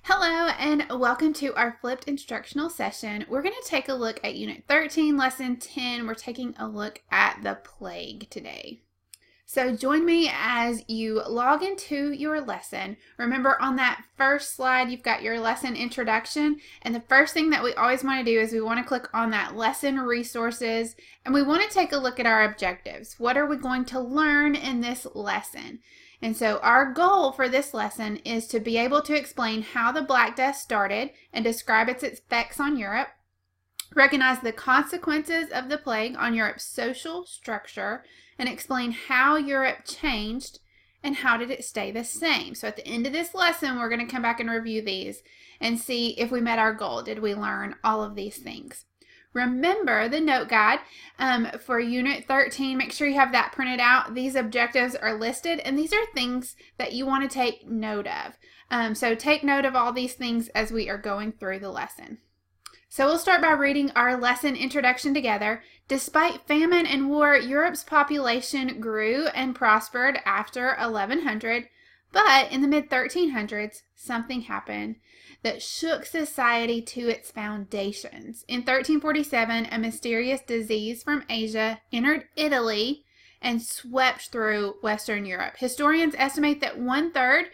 Hello and welcome to our flipped instructional session. We're going to take a look at Unit 13, Lesson 10. We're taking a look at the plague today. So join me as you log into your lesson. Remember on that first slide you've got your lesson introduction, and the first thing that we always want to do is we want to click on that lesson resources, and we want to take a look at our objectives. What are we going to learn in this lesson? And so our goal for this lesson is to be able to explain how the Black Death started and describe its effects on Europe, recognize the consequences of the plague on Europe's social structure, and explain how Europe changed and how did it stay the same. So at the end of this lesson, we're going to come back and review these and see if we met our goal. Did we learn all of these things? Remember the note guide for Unit 13. Make sure you have that printed out. These objectives are listed, and these are things that you want to take note of. So take note of all these things as we are going through the lesson. So we'll start by reading our lesson introduction together. Despite famine and war, Europe's population grew and prospered after 1100, but in the mid-1300s, something happened that shook society to its foundations. In 1347, a mysterious disease from Asia entered Italy and swept through Western Europe. Historians estimate that 1/3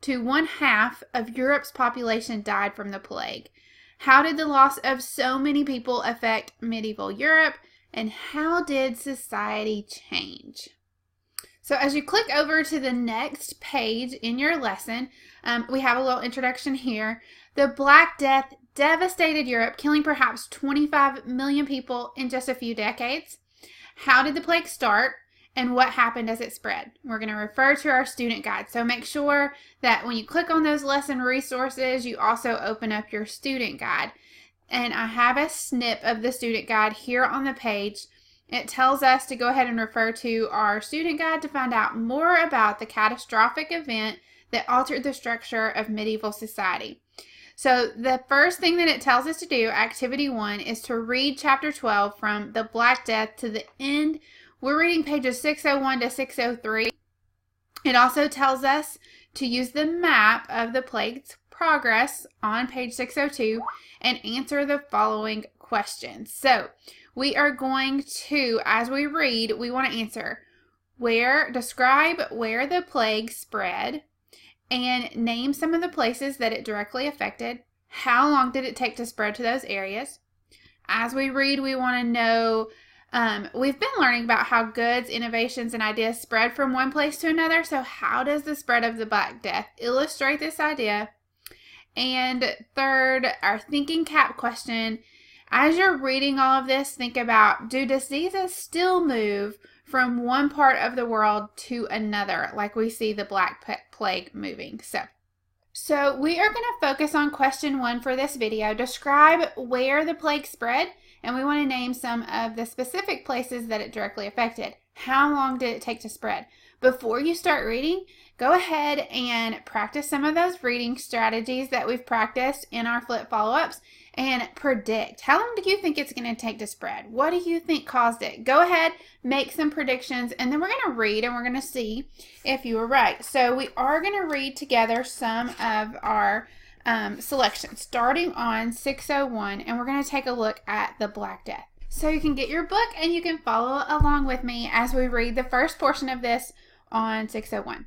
to 1/2 of Europe's population died from the plague. How did the loss of so many people affect medieval Europe, and how did society change? So as you click over to the next page in your lesson, we have a little introduction here. The Black Death devastated Europe, killing perhaps 25 million people in just a few decades. How did the plague start, and what happened as it spread? We're going to refer to our student guide. So make sure that when you click on those lesson resources, you also open up your student guide. And I have a snip of the student guide here on the page. It tells us to go ahead and refer to our student guide to find out more about the catastrophic event that altered the structure of medieval society. So the first thing that it tells us to do, Activity 1, is to read Chapter 12 from the Black Death to the end. We're reading pages 601 to 603. It also tells us to use the map of the plague's progress on page 602 and answer the following questions. So we are going to, as we read, we want to answer describe where the plague spread, and name some of the places that it directly affected. How long did it take to spread to those areas? As we read, we want to know, we've been learning about how goods, innovations, and ideas spread from one place to another. So how does the spread of the Black Death illustrate this idea? And third, our thinking cap question. As you're reading all of this, think about, do diseases still move from one part of the world to another, like we see the Black Plague moving? So we are going to focus on question 1 for this video. Describe where the plague spread, and we want to name some of the specific places that it directly affected. How long did it take to spread? Before you start reading, go ahead and practice some of those reading strategies that we've practiced in our flip follow-ups and predict. How long do you think it's going to take to spread? What do you think caused it? Go ahead, make some predictions, and then we're going to read and we're going to see if you were right. So we are going to read together some of our selections, starting on 601, and we're going to take a look at the Black Death. So you can get your book and you can follow along with me as we read the first portion of this on 601.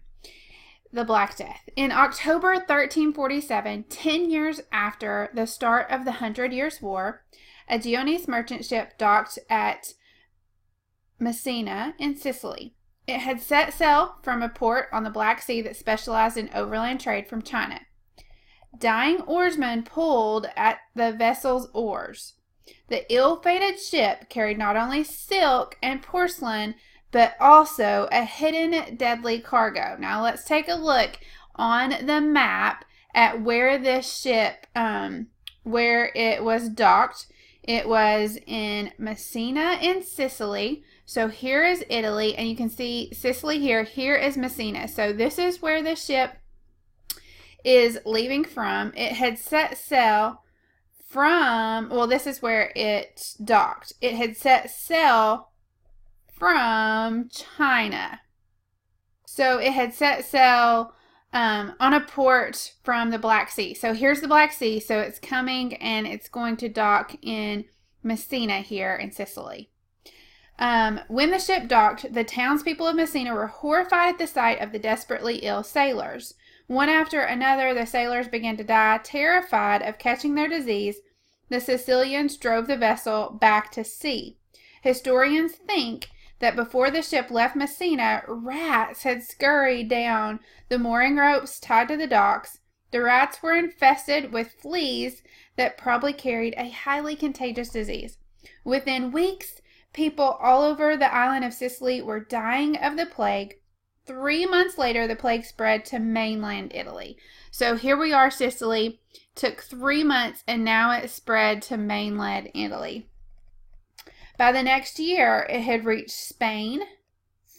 The Black Death. In October 1347, 10 years after the start of the 100 Years' War, a Genoese merchant ship docked at Messina in Sicily. It had set sail from a port on the Black Sea that specialized in overland trade from China. Dying oarsmen pulled at the vessel's oars. The ill-fated ship carried not only silk and porcelain, but also a hidden deadly cargo. Now let's take a look on the map at where this ship, where it was docked. It was in Messina in Sicily. So here is Italy, and you can see Sicily here. Here is Messina. So this is where the ship is leaving from. It had set sail from, well, this is where it docked. It had set sail from China. So it had set sail on a port from the Black Sea. So here's the Black Sea. So it's coming and it's going to dock in Messina here in Sicily. When the ship docked, the townspeople of Messina were horrified at the sight of the desperately ill sailors. One after another, the sailors began to die. Terrified of catching their disease, the Sicilians drove the vessel back to sea. Historians think that before the ship left Messina, rats had scurried down the mooring ropes tied to the docks. The rats were infested with fleas that probably carried a highly contagious disease. Within weeks, people all over the island of Sicily were dying of the plague. 3 months later, the plague spread to mainland Italy. So here we are, Sicily. Took 3 months, and now it spread to mainland Italy. By the next year, it had reached Spain,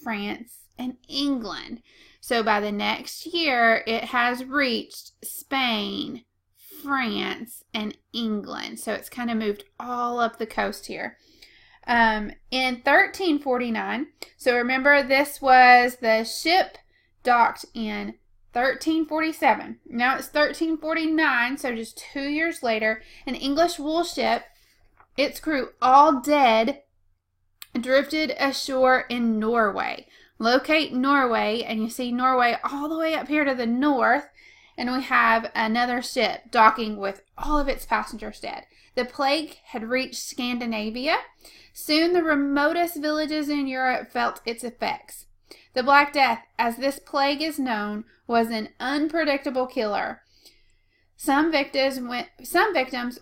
France, and England. So by the next year, it has reached Spain, France, and England. So it's kind of moved all up the coast here. In 1349, so remember this was the ship docked in 1347. Now it's 1349, so just 2 years later, an English wool ship, its crew all dead, drifted ashore in Norway. Locate Norway, and you see Norway all the way up here to the north, and we have another ship docking with all of its passengers dead. The plague had reached Scandinavia. Soon the remotest villages in Europe felt its effects. The Black Death, as this plague is known, was an unpredictable killer. Some victims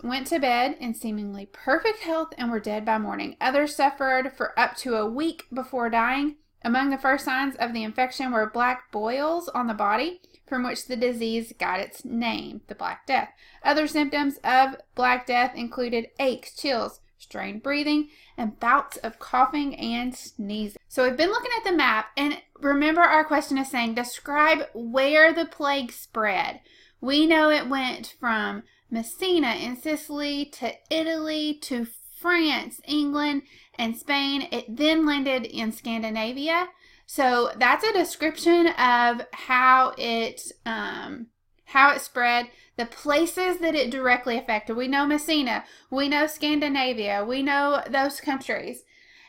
went to bed in seemingly perfect health and were dead by morning. Others suffered for up to a week before dying. Among the first signs of the infection were black boils on the body, from which the disease got its name, the Black Death. Other symptoms of Black Death included aches, chills, strained breathing, and bouts of coughing and sneezing. So we've been looking at the map, and remember our question is saying, describe where the plague spread. We know it went from Messina in Sicily to Italy to France, England, and Spain. It then landed in Scandinavia. So that's a description of how it spread, the places that it directly affected. We know Messina, we know Scandinavia, we know those countries.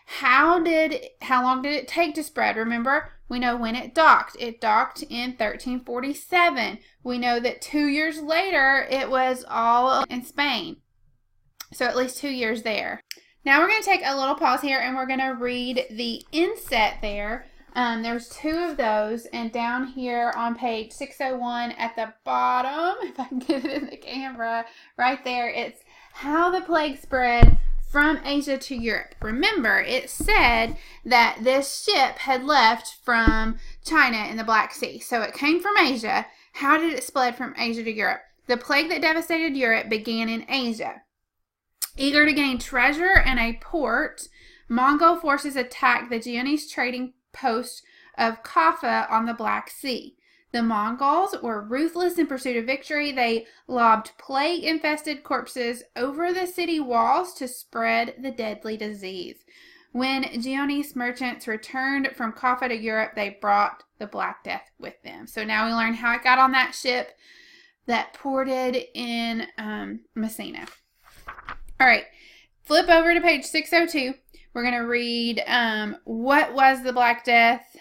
How long did it take to spread? Remember, we know when it docked. It docked in 1347. We know that 2 years later, it was all in Spain. So at least 2 years there. Now we're going to take a little pause here, and we're going to read the inset there. There's 2 of those, and down here on page 601 at the bottom, if I can get it in the camera, right there, it's how the plague spread from Asia to Europe. Remember, it said that this ship had left from China in the Black Sea. So it came from Asia. How did it spread from Asia to Europe? The plague that devastated Europe began in Asia. Eager to gain treasure and a port, Mongol forces attacked the Genoese trading post of Kaffa on the Black Sea. The Mongols were ruthless in pursuit of victory. They lobbed plague-infested corpses over the city walls to spread the deadly disease. When Genoese merchants returned from Kaffa to Europe, they brought the Black Death with them. So now we learn how it got on that ship that ported in Messina. All right, flip over to page 602. We're going to read what was the Black Death.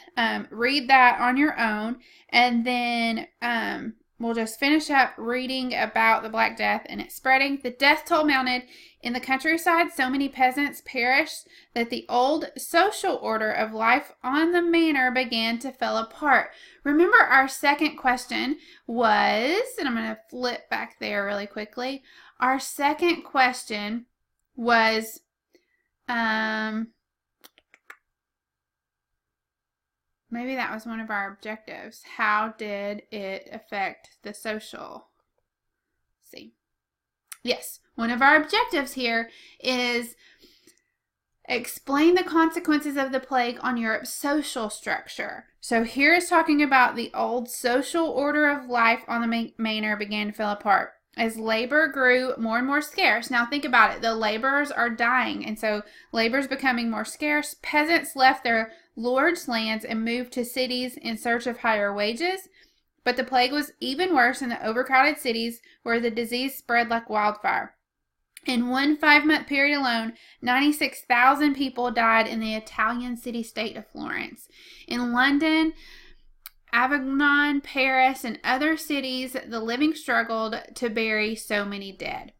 Read that on your own. And then we'll just finish up reading about the Black Death and its spreading. The death toll mounted in the countryside. So many peasants perished that the old social order of life on the manor began to fall apart. Remember, our second question was, and I'm going to flip back there really quickly. Our second question was, maybe that was one of our objectives. How did it affect the social? Let's see. Yes, one of our objectives here is explain the consequences of the plague on Europe's social structure. So here is talking about the old social order of life on the manor began to fall apart as labor grew more and more scarce. Now think about it. The laborers are dying, and so labor is becoming more scarce. Peasants left their lords' lands and moved to cities in search of higher wages. But the plague was even worse in the overcrowded cities where the disease spread like wildfire. In one 5-month period alone, 96,000 people died in the Italian city-state of Florence. In London, Avignon, Paris, and other cities, the living struggled to bury so many dead.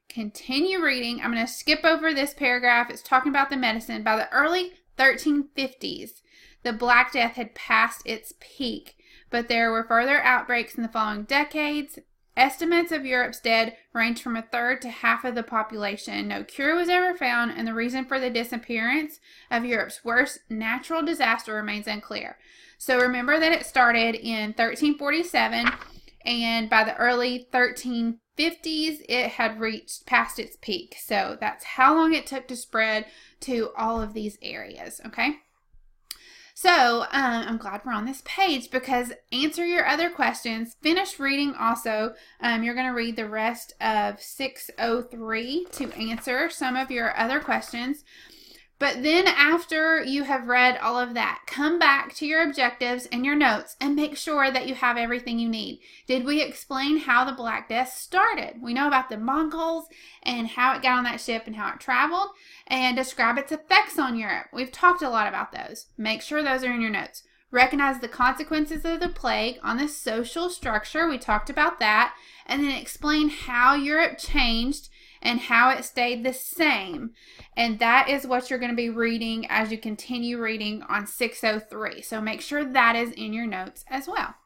Continue reading. I'm going to skip over this paragraph. It's talking about the medicine. By the early 1350s, the Black Death had passed its peak, but there were further outbreaks in the following decades. Estimates of Europe's dead range from a third to half of the population. No cure was ever found, and the reason for the disappearance of Europe's worst natural disaster remains unclear. So remember that it started in 1347, and by the early 1350s, it had reached past its peak. So that's how long it took to spread to all of these areas, okay? So I'm glad we're on this page because answer your other questions. Finish reading also. You're going to read the rest of 603 to answer some of your other questions. But then after you have read all of that, come back to your objectives and your notes and make sure that you have everything you need. Did we explain how the Black Death started? We know about the Mongols and how it got on that ship and how it traveled, and describe its effects on Europe. We've talked a lot about those. Make sure those are in your notes. Recognize the consequences of the plague on the social structure. We talked about that. And then explain how Europe changed and how it stayed the same. And that is what you're going to be reading as you continue reading on 603. So make sure that is in your notes as well.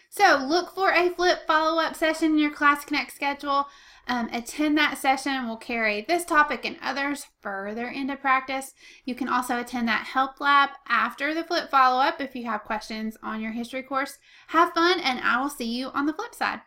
So look for a flip follow-up session in your Class Connect schedule. Attend that session. We'll carry this topic and others further into practice. You can also attend that help lab after the flip follow-up if you have questions on your history course. Have fun, and I will see you on the flip side.